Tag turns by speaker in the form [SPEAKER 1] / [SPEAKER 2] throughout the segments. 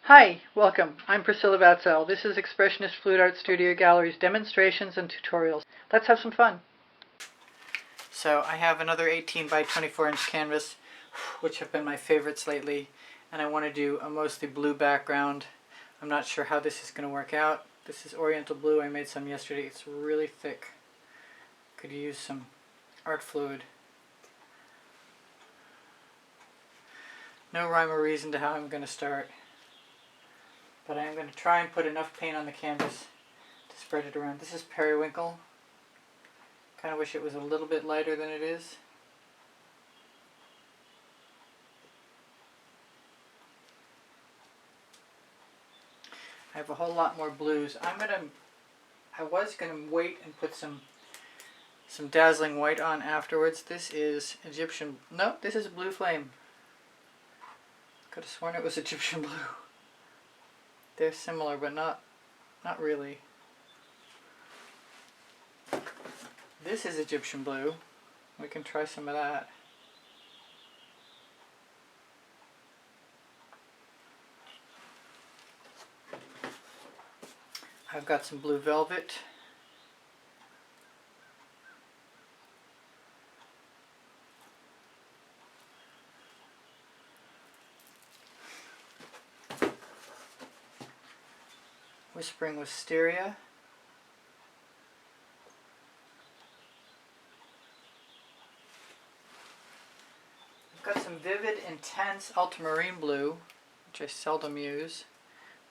[SPEAKER 1] Hi, welcome. I'm Priscilla Batzell. This is Expressionist Fluid Art Studio Gallery's demonstrations and tutorials. Let's have some fun. So I have another 18 by 24 inch canvas, which have been my favorites lately, and I want to do a mostly blue background. I'm not sure how this is going to work out. This is Oriental blue. I made some yesterday. It's really thick. Could use some art fluid. No rhyme or reason to how I'm going to start, but I am going to try and put enough paint on the canvas to spread it around. This is periwinkle. Kind of wish it was a little bit lighter than it is. I have a whole lot more blues. I was gonna wait and put some dazzling white on afterwards. This is Egyptian. No, this is Blue Flame. Could have sworn it was Egyptian blue. They're similar, but not really. This is Egyptian blue. We can try some of that. I've got some blue velvet. Whispering Wisteria. I've got some vivid, intense ultramarine blue, which I seldom use,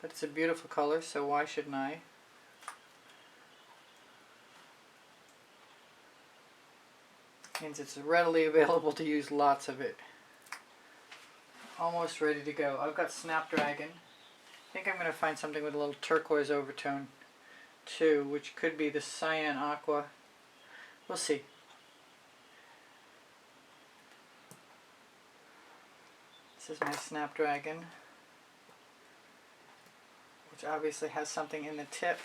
[SPEAKER 1] but it's a beautiful color, so why shouldn't I? Means it's readily available to use lots of it. Almost ready to go. I've got Snapdragon. I think I'm going to find something with a little turquoise overtone too, which could be the Cyan Aqua. We'll see. This is my Snapdragon, which obviously has something in the tip.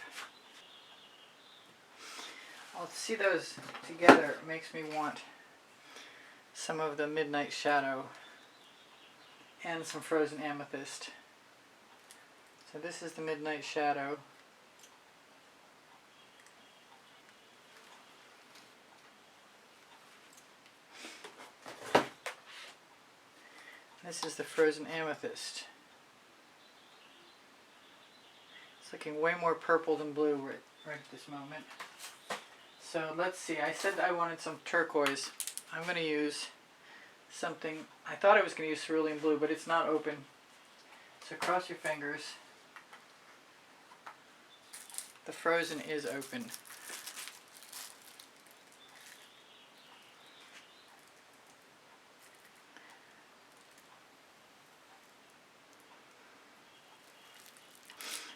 [SPEAKER 1] I'll see those together. It makes me want some of the Midnight Shadow and some Frozen Amethyst. So this is the Midnight Shadow. This is the Frozen Amethyst. It's looking way more purple than blue right at this moment. So let's see, I said I wanted some turquoise. I'm going to use something, I thought I was going to use cerulean blue, but it's not open. So cross your fingers. The Frozen is open.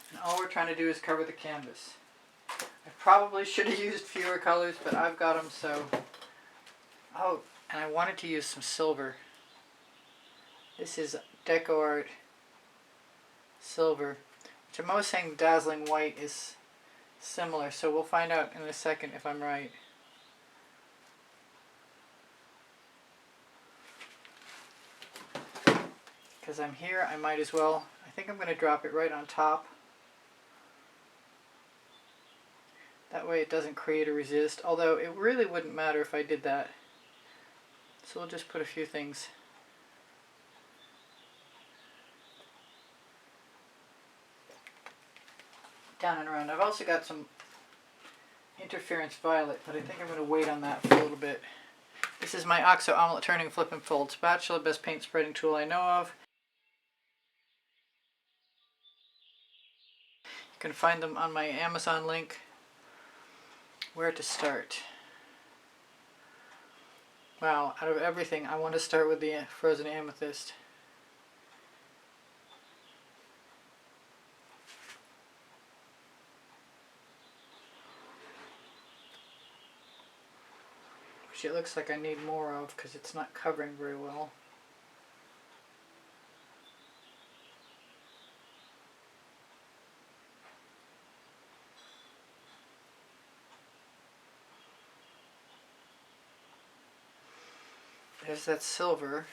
[SPEAKER 1] And all we're trying to do is cover the canvas. I probably should have used fewer colors, but I've got them, so... Oh, and I wanted to use some silver. This is Deco Art Silver, which I'm always saying dazzling white is similar, so we'll find out in a second if I'm right. Because I'm here, I might as well. I think I'm going to drop it right on top. That way it doesn't create a resist, although it really wouldn't matter if I did that. So we'll just put a few things. Down and around. I've also got some Interference Violet, but I think I'm going to wait on that for a little bit. This is my Oxo Omelette Turning Flip and Fold Spatula, best paint spreading tool I know of. You can find them on my Amazon link. Where to start? Wow, out of everything, I want to start with the Frozen Amethyst. Which it looks like I need more of because it's not covering very well. There's that silver.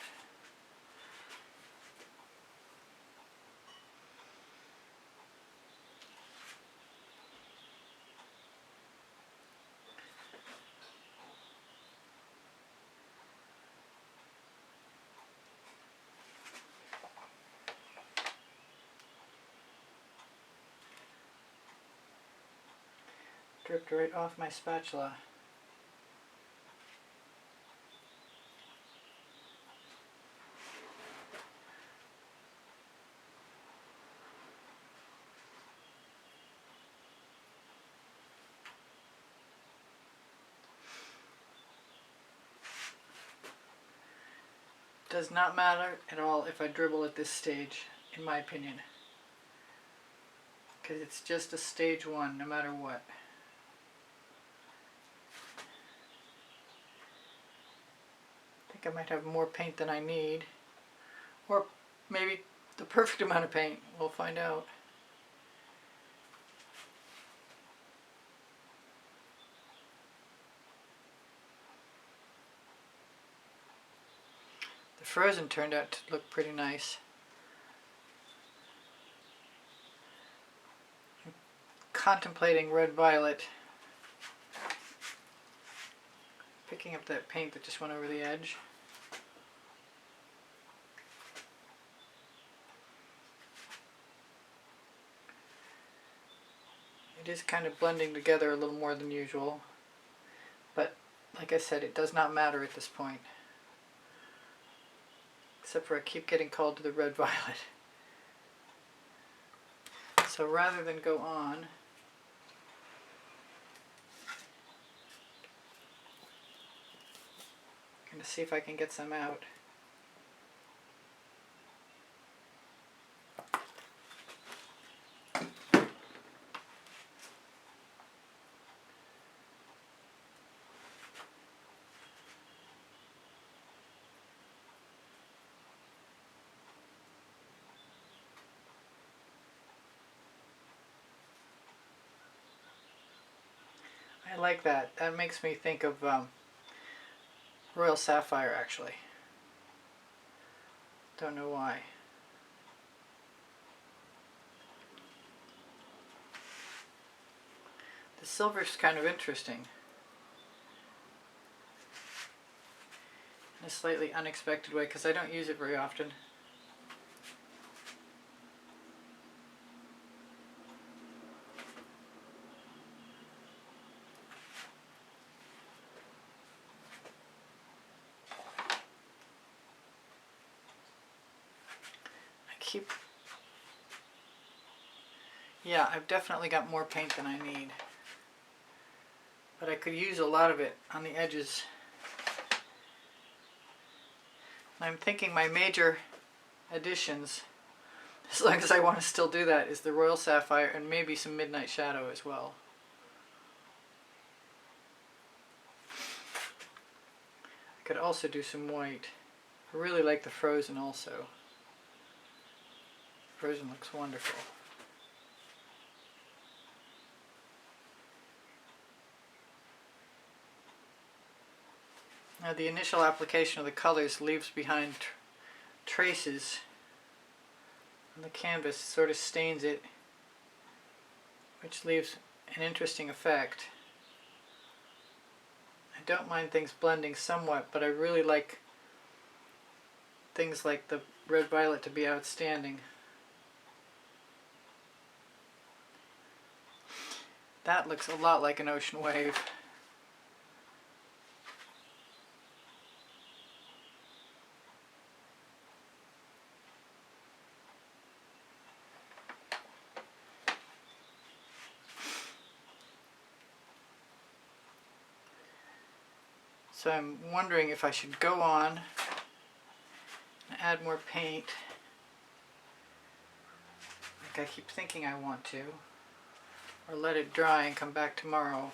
[SPEAKER 1] Dripped right off my spatula. Does not matter at all if I dribble at this stage, in my opinion, because it's just a stage one no matter what. I think I might have more paint than I need, or maybe the perfect amount of paint. We'll find out. Frozen turned out to look pretty nice. I'm contemplating red-violet. Picking up that paint that just went over the edge. It is kind of blending together a little more than usual, but like I said, it does not matter at this point. Except for I keep getting called to the red-violet. So rather than go on, I'm going to see if I can get some out. I like that. That makes me think of Royal Sapphire, actually. Don't know why. The silver's kind of interesting. In a slightly unexpected way, because I don't use it very often. Yeah, I've definitely got more paint than I need. But I could use a lot of it on the edges. I'm thinking my major additions, as long as I want to still do that, is the Royal Sapphire and maybe some Midnight Shadow as well. I could also do some white. I really like the Frozen also. Frozen looks wonderful. Now the initial application of the colors leaves behind traces on the canvas, sort of stains it, which leaves an interesting effect. I don't mind things blending somewhat, but I really like things like the red-violet to be outstanding. That looks a lot like an ocean wave. So I'm wondering if I should go on and add more paint, like I keep thinking I want to, or let it dry and come back tomorrow.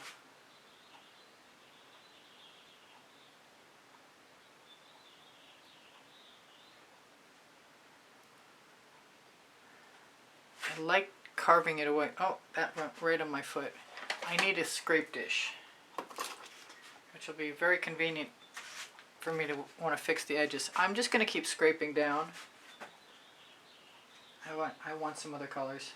[SPEAKER 1] I like carving it away. Oh, that went right on my foot. I need a scrape dish, which will be very convenient for me to want to fix the edges. I'm just going to keep scraping down. I want some other colors.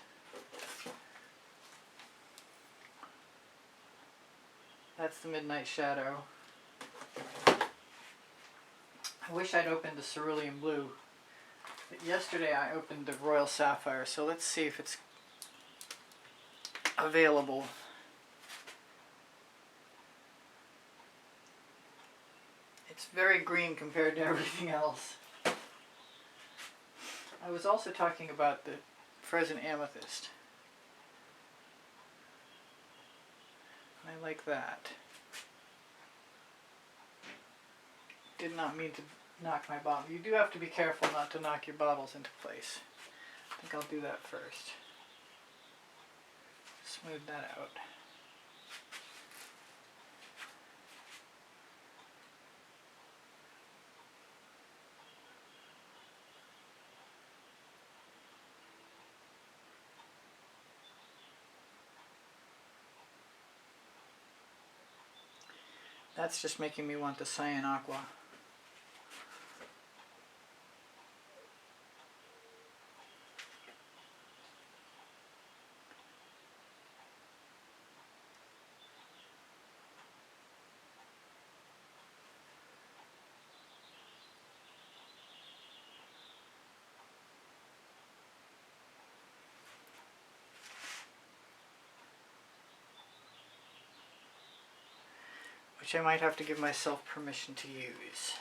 [SPEAKER 1] That's the Midnight Shadow. I wish I'd opened the Cerulean Blue, but yesterday I opened the Royal Sapphire, so let's see if it's available. very green compared to everything else. I was also talking about the Frozen Amethyst. I like that. Did not mean to knock my bottle. You do have to be careful not to knock your bottles into place. I think I'll do that first. Smooth that out. That's just making me want the Cyan Aqua. Which I might have to give myself permission to use.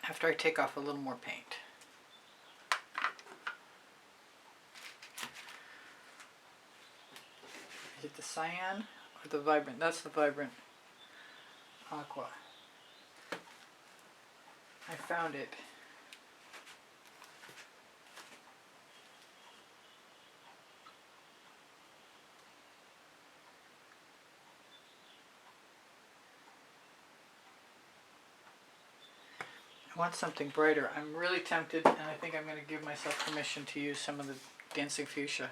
[SPEAKER 1] After I take off a little more paint. Is it the Cyan or the Vibrant? That's the Vibrant Aqua. I found it. I want something brighter. I'm really tempted, and I think I'm going to give myself permission to use some of the Dancing Fuchsia.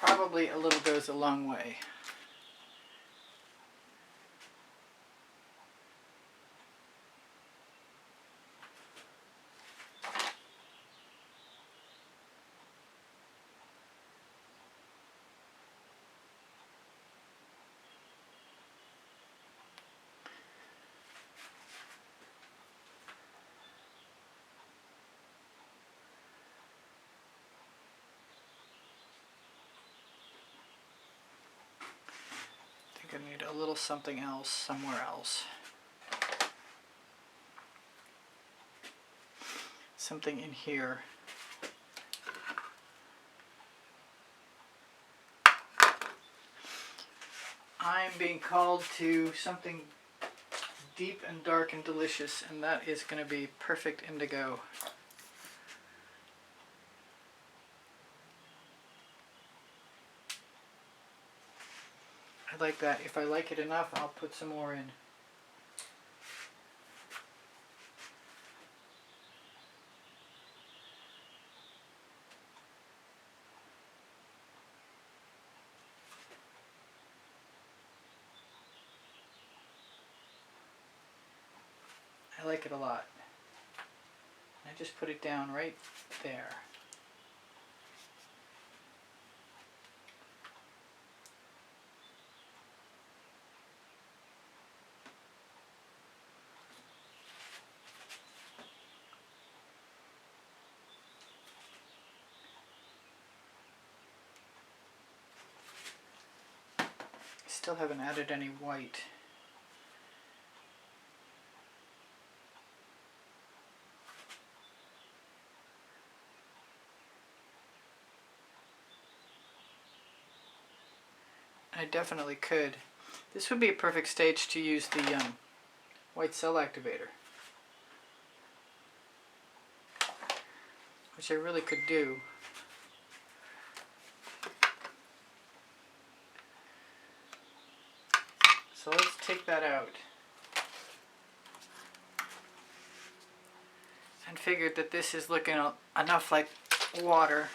[SPEAKER 1] Probably a little goes a long way. I think I need a little something else somewhere else. Something in here. I'm being called to something deep and dark and delicious, and that is going to be Perfect Indigo. I like that. If I like it enough, I'll put some more in. I like it a lot. I just put it down right there. Still haven't added any white. I definitely could. This would be a perfect stage to use the white cell activator, which I really could do. So let's take that out. And figured that this is looking enough like water.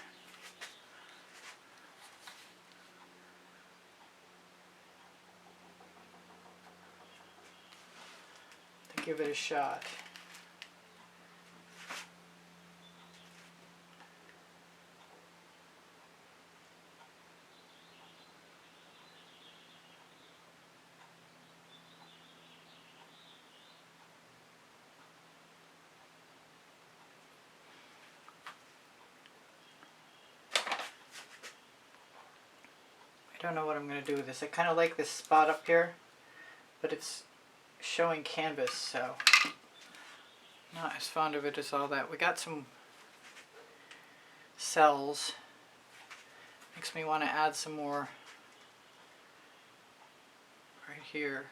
[SPEAKER 1] To give it a shot. don't know what I'm going to do with this. I kind of like this spot up here, but it's showing canvas, so not as fond of it as all that. We got some cells. Makes me want to add some more right here.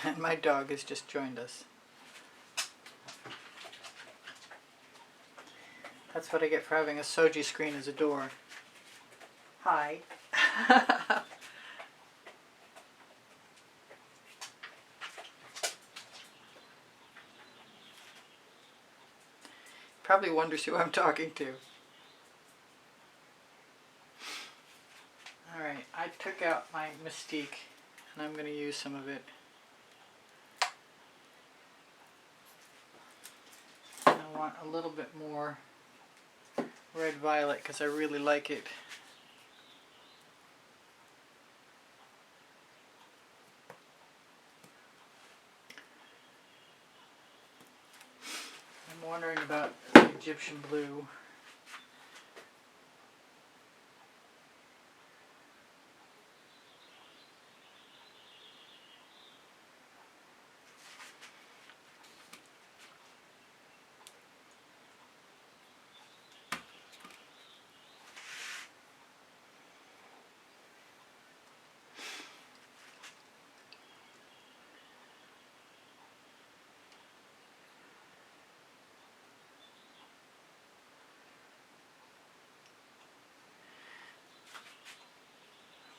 [SPEAKER 1] And my dog has just joined us. That's what I get for having a Soji screen as a door. Hi. Probably wonders who I'm talking to. Alright, I took out my Mystique and I'm going to use some of it. I want a little bit more red violet because I really like it. I'm wondering about Egyptian blue.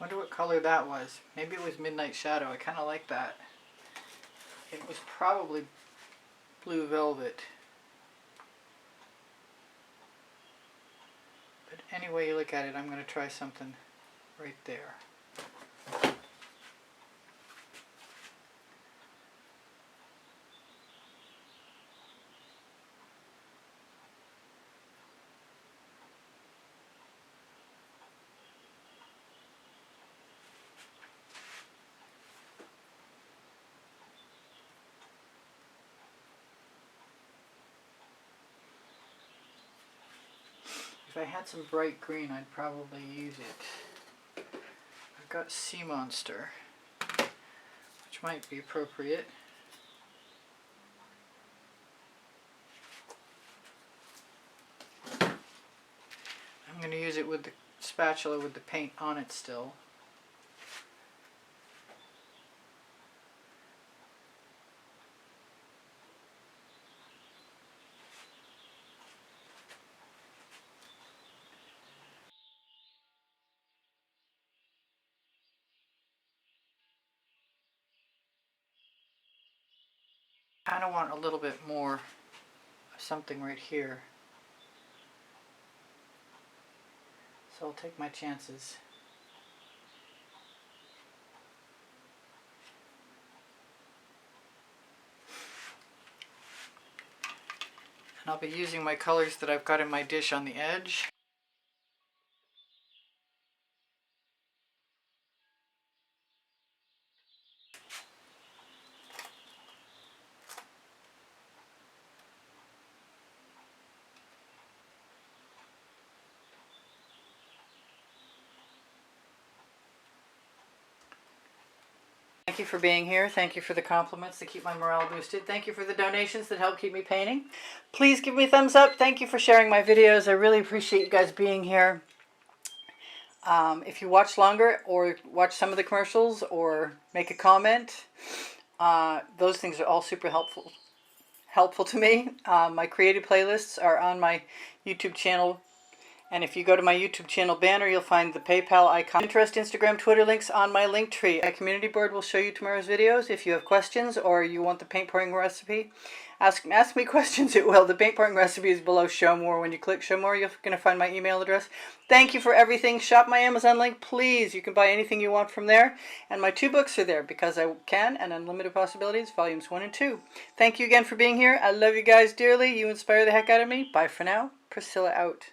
[SPEAKER 1] Wonder what color that was. Maybe it was Midnight Shadow. I kind of like that. It was probably Blue Velvet. But any way you look at it, I'm going to try something right there. If I had some bright green, I'd probably use it. I've got Sea Monster, which might be appropriate. I'm going to use it with the spatula with the paint on it still. I kind of want a little bit more of something right here. So I'll take my chances. And I'll be using my colors that I've got in my dish on the edge. Thank you for being here. Thank you for the compliments that keep my morale boosted. Thank you for the donations that help keep me painting. Please give me a thumbs up. Thank you for sharing my videos. I really appreciate you guys being here. If you watch longer or watch some of the commercials or make a comment, those things are all super helpful to me. My creative playlists are on my YouTube channel. And if you go to my YouTube channel banner, you'll find the PayPal icon. Pinterest, Instagram, Twitter links on my link tree. My community board will show you tomorrow's videos. If you have questions or you want the paint pouring recipe, ask me questions. It will. The paint pouring recipe is below Show More. When you click Show More, you're going to find my email address. Thank you for everything. Shop my Amazon link, please. You can buy anything you want from there. And my 2 books are there, Because I Can and Unlimited Possibilities, volumes 1 and 2. Thank you again for being here. I love you guys dearly. You inspire the heck out of me. Bye for now. Priscilla out.